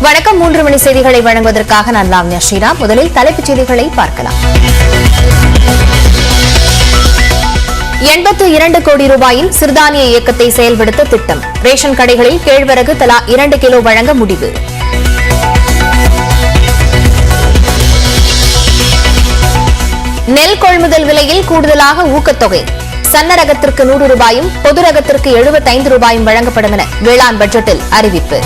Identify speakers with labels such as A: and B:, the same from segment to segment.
A: வணக்கம். 3 மணி செய்திகளை வழங்குவதற்காக நான் லாவண்யா ஸ்ரீராம். முதலில் தலைப்புச் செய்திகளை பார்க்கலாம். 82 கோடி ரூபாயில் சிறுதானிய இயக்கத்தை செயல்படுத்த திட்டம். ரேஷன் கடைகளில் கேழ்வரகு தலா 2 கிலோ வழங்க முடிவு. நெல் கொள்முதல் விலையில் கூடுதலாக ஊக்கத்தொகை. சன்ன ரகத்திற்கு 100 ரூபாயும் பொது ரகத்திற்கு 75 ரூபாயும் வழங்கப்படும் என வேளாண் பட்ஜெட்டில் அறிவிப்பு.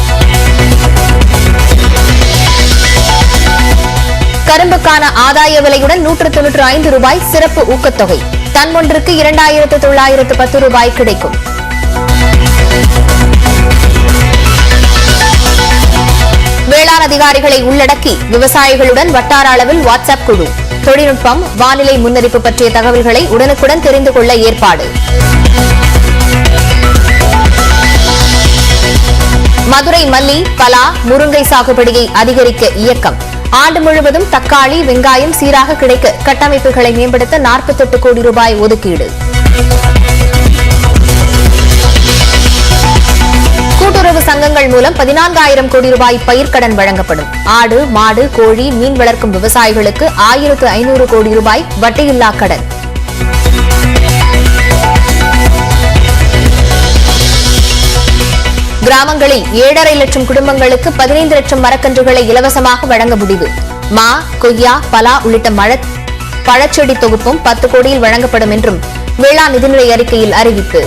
A: கரும்புக்கான ஆதாய விலையுடன் 195 ரூபாய் சிறப்பு ஊக்கத்தொகை. டன் ஒன்றுக்கு 2910 ரூபாய் கிடைக்கும். வேளாண் அதிகாரிகளை உள்ளடக்கி விவசாயிகளுடன் வட்டார அளவில் வாட்ஸ்அப் குழு. தொழில்நுட்பம், வானிலை முன்னறிப்பு பற்றிய தகவல்களை உடனுக்குடன் தெரிந்து கொள்ள ஏற்பாடு. மதுரை மல்லி, பலா, முருங்கை சாகுபடியை அதிகரிக்க இயக்கம். ஆண்டு முழுவதும் தக்காளி, வெங்காயம் சீராக கிடைக்க கட்டமைப்புகளை மேம்படுத்த 48 கோடி ரூபாய் ஒதுக்கீடு. கூட்டுறவு சங்கங்கள் மூலம் 14,000 கோடி ரூபாய் பயிர்க்கடன் வழங்கப்படும். ஆடு, மாடு, கோழி, மீன் வளர்க்கும் விவசாயிகளுக்கு 1,500 கோடி ரூபாய் வட்டியில்லா கடன். கிராமங்களில் 7.5 லட்சம் குடும்பங்களுக்கு 15 லட்சம் மரக்கன்றுகளை இலவசமாக வழங்க முடிவு. மா, கொய்யா, பலா உள்ளிட்ட பழச்செடி தொகுப்பும் 10 கோடியில் வழங்கப்படும் என்றும் வேளாண் நிதிநிலை அறிக்கையில் அறிவிப்பு.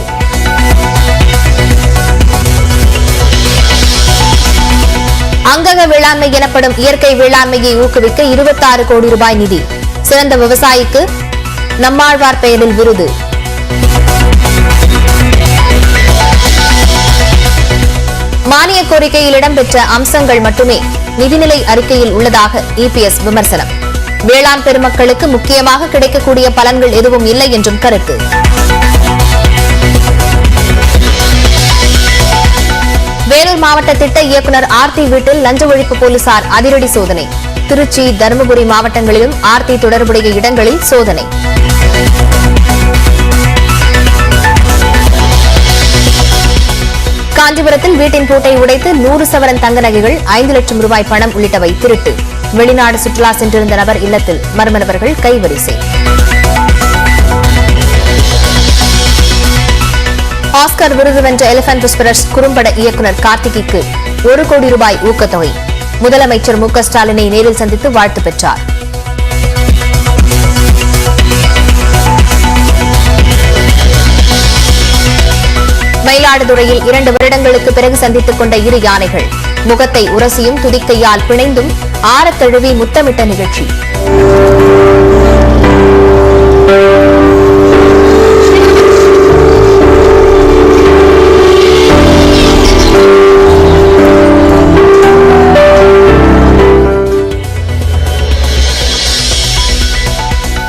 A: அங்கக வேளாண்மை எனப்படும் இயற்கை வேளாண்மையை ஊக்குவிக்க 26 கோடி ரூபாய் நிதி. சிறந்த விவசாயிக்கு நம்மாழ்வார் பெயரில் விருது. மானிய கோரிக்கையில் இடம்பெற்ற அம்சங்கள் மட்டுமே நிதிநிலை அறிக்கையில் உள்ளதாக இபிஎஸ் விமர்சனம். வேளாண் பெருமக்களுக்கு முக்கியமாக கிடைக்கக்கூடிய பலன்கள் எதுவும் இல்லை என்றும் கருத்து. வேலூர் மாவட்ட திட்ட இயக்குநர் ஆர்த்தி வீட்டில் லஞ்ச ஒழிப்பு போலீசார் அதிரடி சோதனை. திருச்சி, தருமபுரி மாவட்டங்களிலும் ஆர்த்தி தொடர்புடைய இடங்களில் சோதனை. காஞ்சிபுரத்தில் வீட்டின் பூட்டை உடைத்து 100 சவரன் தங்க நகைகள், 5 லட்சம் ரூபாய் பணம் உள்ளிட்டவை திருட்டு. வெளிநாடு சுற்றுலா சென்றிருந்த நபர் இல்லத்தில் மர்ம நபர்கள் கைவரிசை. ஆஸ்கர் விருது வென்ற எலிபென்ட் விஸ்பரர்ஸ் குறும்பட இயக்குநர் கார்த்திகிக்கு 1 கோடி ரூபாய் ஊக்கத்தொகை. முதலமைச்சர் மு க ஸ்டாலினை நேரில் சந்தித்து வாழ்த்து பெற்றார். மயிலாடுதுறையில் 2 வருடங்களுக்கு பிறகு சந்தித்துக் கொண்ட இரு யானைகள். முகத்தை உரசியும் துதிக்கையால் பிணைந்தும் ஆரத் தழுவி முத்தமிட்ட நிகழ்ச்சி.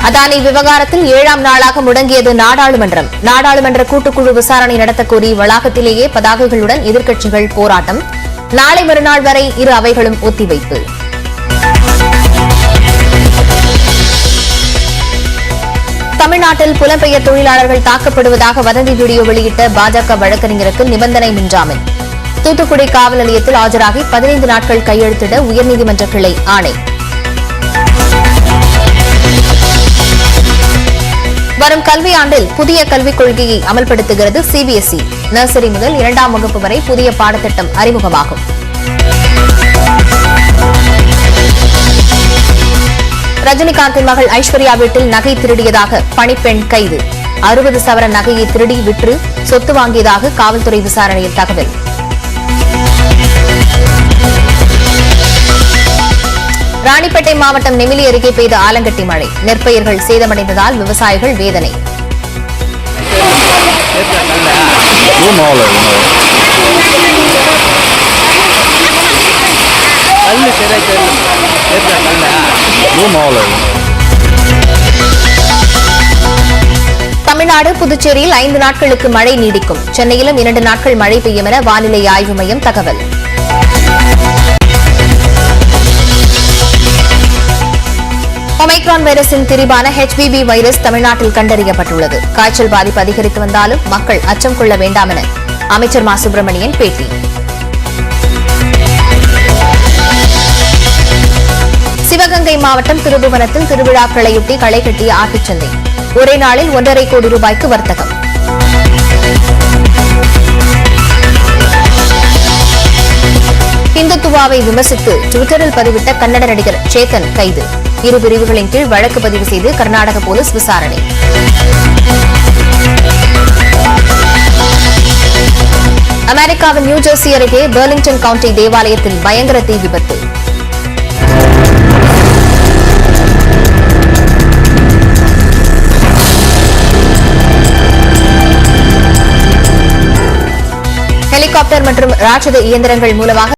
A: அதானி விவகாரத்தில் 7ஆம் நாளாக முடங்கியது நாடாளுமன்றம். நாடாளுமன்ற கூட்டுக்குழு விசாரணை நடத்தக் கோரி வளாகத்திலேயே பதாகைகளுடன் எதிர்க்கட்சிகள் போராட்டம். நாளை மறுநாள் வரை இரு அவைகளும் ஒத்திவைப்பு. தமிழ்நாட்டில் புலம்பெயர் தொழிலாளர்கள் தாக்கப்படுவதாக வதந்தி வீடியோ வெளியிட்ட பாஜக வழக்கறிஞருக்கு நிபந்தனை மின்ஜாமீன். தூத்துக்குடி காவல் நிலையத்தில் ஆஜராகி 15 நாட்கள் கையெழுத்திட உயர்நீதிமன்ற கிளை ஆணை. வரும் கல்வியாண்டில் புதிய கல்விக் கொள்கையை அமல்படுத்துகிறது சிபிஎஸ்இ. நர்சரி முதல் 2ஆம் வகுப்பு வரை புதிய பாடத்திட்டம் அறிமுகமாகும். ரஜினிகாந்தின் மகள் ஐஸ்வர்யா வீட்டில் நகை திருடியதாக பணிப்பெண் கைது. 60 சவரன் நகையை திருடி விற்று சொத்து வாங்கியதாக காவல்துறை விசாரணையில் தகவல். ராணிப்பேட்டை மாவட்டம் நெமிலி அருகே பெய்த ஆலங்கட்டி மழை. நெற்பயிர்கள் சேதமடைந்ததால் விவசாயிகள் வேதனை. தமிழ்நாடு, புதுச்சேரியில் 5 நாட்களுக்கு மழை நீடிக்கும். சென்னையிலும் 2 நாட்கள் மழை பெய்யும் என வானிலை ஆய்வு மையம் தகவல். ஒமைக்ரான் வைரஸின் திரிபான HBV வைரஸ் தமிழ்நாட்டில் கண்டறியப்பட்டுள்ளது. காய்ச்சல் பாதிப்பு அதிகரித்து வந்தாலும் மக்கள் அச்சம் கொள்ள வேண்டாம் என அமைச்சர் மா சுப்பிரமணியன் பேட்டி. சிவகங்கை மாவட்டம் திருபுவனத்தில் திருவிழாக்களையொட்டி களை கட்டிய ஆட்டுச்சந்தை. ஒரே நாளில் 1.5 கோடி ரூபாய்க்கு வர்த்தகம். இந்துத்துவாவை விமர்சித்து டுவிட்டரில் பதிவிட்ட கன்னட நடிகர் சேத்தன் கைது. 2 பிரிவுகளின் கீழ் வழக்கு பதிவு செய்து கர்நாடக போலீஸ் விசாரணை. அமெரிக்காவின் நியூஜெர்சி அருகே பெர்லிங்டன் கவுண்டி தேவாலயத்தில் பயங்கர தீ விபத்து. ஹெலிகாப்டர் மற்றும் ராட்சத இயந்திரங்கள் மூலமாக